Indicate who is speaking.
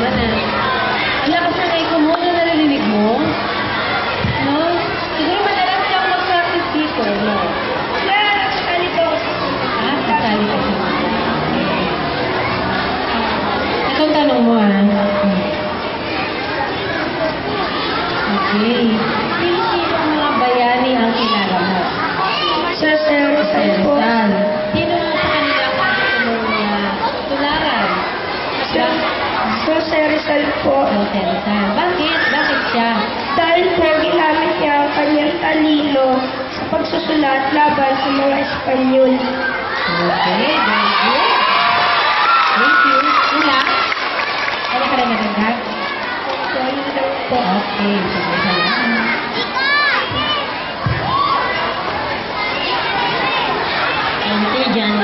Speaker 1: naman ah. Ang lakas ng echo mo, ano narinig mo? No? Siguro madalas siyang mag-practice dito, no?
Speaker 2: Nakakali po ako.
Speaker 1: Ah, kasali ka siya. Ito ang tanong mo ah. Okay. Sino-sino ang mga bayani ang kilala mo?
Speaker 2: Sa Rizal po.
Speaker 1: Rizal. Sino mo sa kanila ang gusto mong tularan?
Speaker 2: Sa Rizal po.
Speaker 1: Jose Rizal. Bakit? Bakit siya?
Speaker 2: Dahil po ginamit niya ang kanyang talino sa pagsusulat laban sa mga Espanyol.
Speaker 1: Okay, very good. Thank you. Wala? Ano ka rin nagagag?
Speaker 2: Yun lang po.
Speaker 1: Okay, sige salamat.
Speaker 3: Enter John